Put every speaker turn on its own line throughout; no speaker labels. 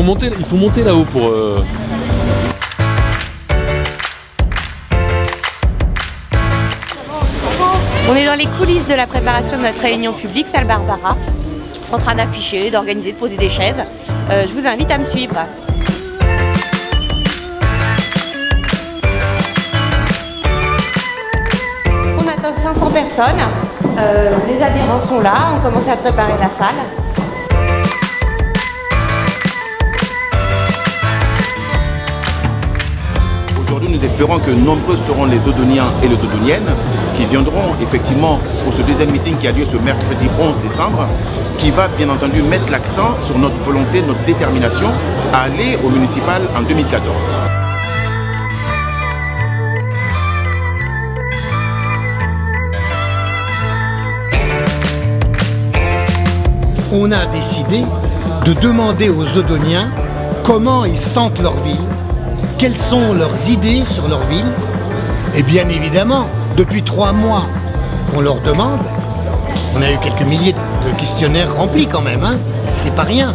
faut monter là-haut pour...
On est dans les coulisses de la préparation de notre réunion publique, salle Barbara, en train d'afficher, d'organiser, de poser des chaises. Je vous invite à me suivre. On attend 500 personnes, les adhérents sont là, on commence à préparer la salle.
Aujourd'hui, nous espérons que nombreux seront les Odoniens et les Odoniennes qui viendront effectivement pour ce deuxième meeting qui a lieu ce mercredi 11 décembre, qui va bien entendu mettre l'accent sur notre volonté, notre détermination à aller au municipal en 2014.
On a décidé de demander aux Odoniens comment ils sentent leur ville, quelles sont leurs idées sur leur ville. Et bien évidemment, depuis 3 mois qu'on leur demande, on a eu quelques milliers de questionnaires remplis quand même, hein, c'est pas rien.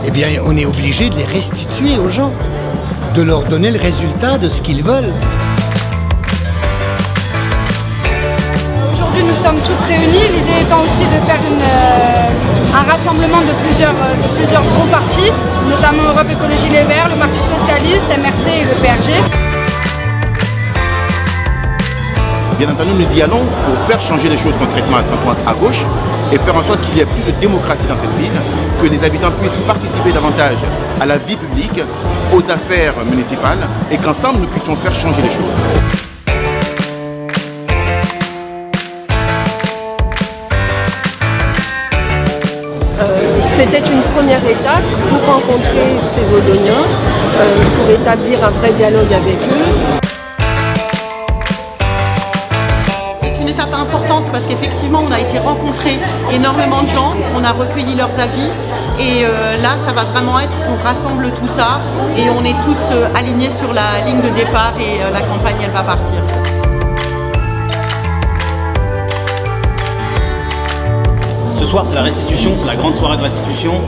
Eh bien, on est obligé de les restituer aux gens, de leur donner le résultat de ce qu'ils veulent.
Aujourd'hui, nous sommes tous réunis, l'idée étant aussi de faire un rassemblement de plusieurs gros partis, notamment Europe Écologie Les Verts, le Parti Socialiste, MRC et le PRG.
Bien entendu, nous y allons pour faire changer les choses concrètement à Saint-Ouen à gauche et faire en sorte qu'il y ait plus de démocratie dans cette ville, que les habitants puissent participer davantage à la vie publique, aux affaires municipales et qu'ensemble nous puissions faire changer les choses.
C'était une première étape pour rencontrer ces Odoniens, pour établir un vrai dialogue avec eux.
C'est une étape importante parce qu'effectivement on a été rencontrer énormément de gens, on a recueilli leurs avis et là ça va vraiment être, on rassemble tout ça et on est tous alignés sur la ligne de départ et la campagne elle va partir.
Ce soir, c'est la restitution, c'est la grande soirée de restitution.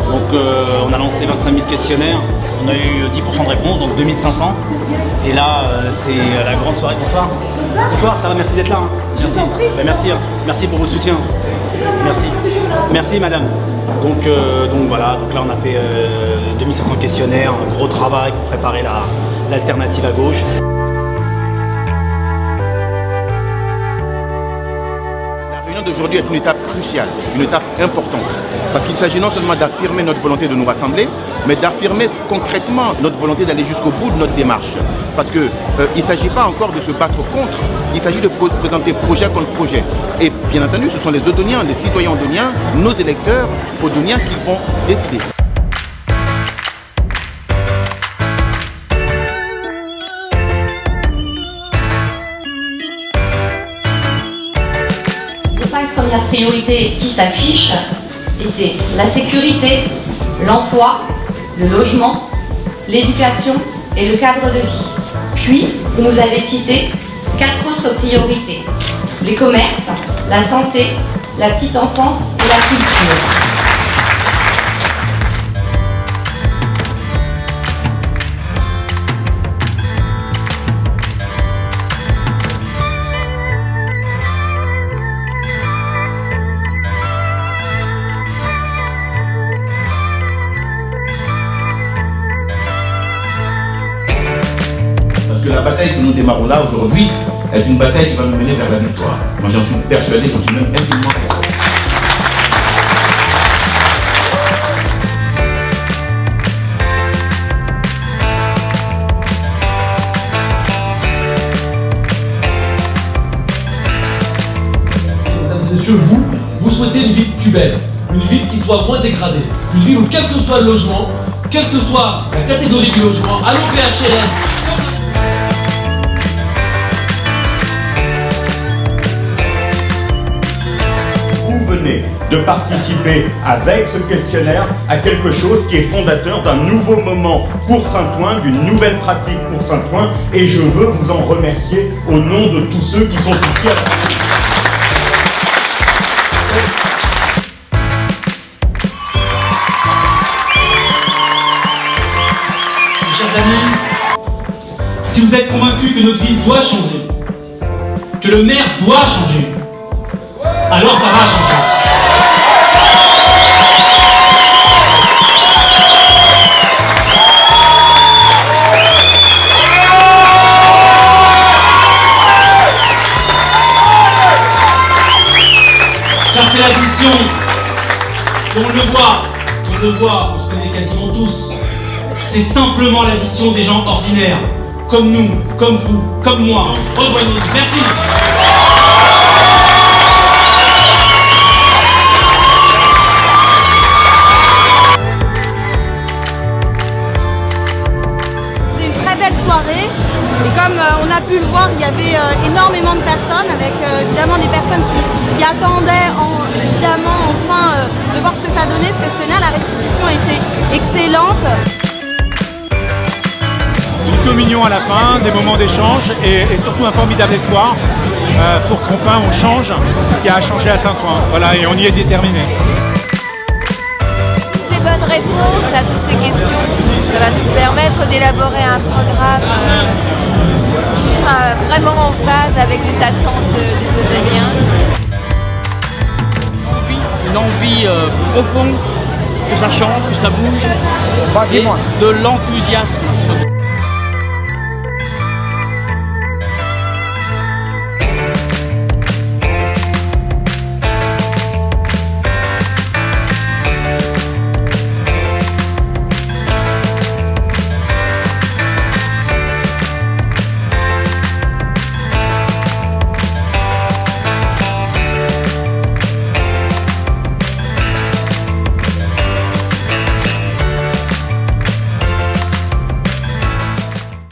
Donc on a lancé 25 000 questionnaires, on a eu 10% de réponses, donc 2500. Et là, c'est la grande soirée. Bonsoir. Bonsoir, ça va, merci d'être là. Hein. Merci. Ben, merci, hein. Merci pour votre soutien. Merci. Merci madame. Donc voilà, donc là on a fait 2500 questionnaires, un gros travail pour préparer l'alternative à gauche.
D'aujourd'hui est une étape cruciale, une étape importante, parce qu'il s'agit non seulement d'affirmer notre volonté de nous rassembler, mais d'affirmer concrètement notre volonté d'aller jusqu'au bout de notre démarche. Parce qu'il ne s'agit pas encore de se battre contre, il s'agit de présenter projet contre projet. Et bien entendu, ce sont les Odoniens, les citoyens odoniens, nos électeurs odoniens qui vont décider.
Les 5 premières priorités qui s'affichent étaient la sécurité, l'emploi, le logement, l'éducation et le cadre de vie. Puis, vous nous avez cité 4 autres priorités. Les commerces, la santé, la petite enfance et la culture.
La bataille que nous démarrons là aujourd'hui est une bataille qui va nous mener vers la victoire. Moi j'en suis persuadé, j'en suis même intimement persuadé.
Mesdames et messieurs, vous souhaitez une ville plus belle, une ville qui soit moins dégradée, une ville où quel que soit le logement, quelle que soit la catégorie du logement, allô PHLM.
De participer avec ce questionnaire à quelque chose qui est fondateur d'un nouveau moment pour Saint-Ouen, d'une nouvelle pratique pour Saint-Ouen, et je veux vous en remercier au nom de tous ceux qui sont ici.
amis. Si vous êtes convaincus que notre ville doit changer, que le maire doit changer, alors ça va changer. Car c'est l'addition, on le voit, on se connaît quasiment tous. C'est simplement l'addition des gens ordinaires, comme nous, comme vous, comme moi. Rejoignez-nous. Merci.
C'était une très belle soirée et comme on a pu le voir, il y avait énormément de personnes avec évidemment des personnes qui attendaient évidemment enfin de voir ce que ça donnait ce questionnaire. La restitution était excellente.
Une communion à la fin, des moments d'échange et surtout un formidable espoir pour qu'enfin on change ce qui a changé à Saint-Ouen. Voilà, et on y est déterminé.
Ces bonnes réponses à toutes ces questions, ça va nous permettre d'élaborer un programme qui sera vraiment en phase avec les attentes des Odoniens.
Une envie profonde que ça change, que ça bouge, et de l'enthousiasme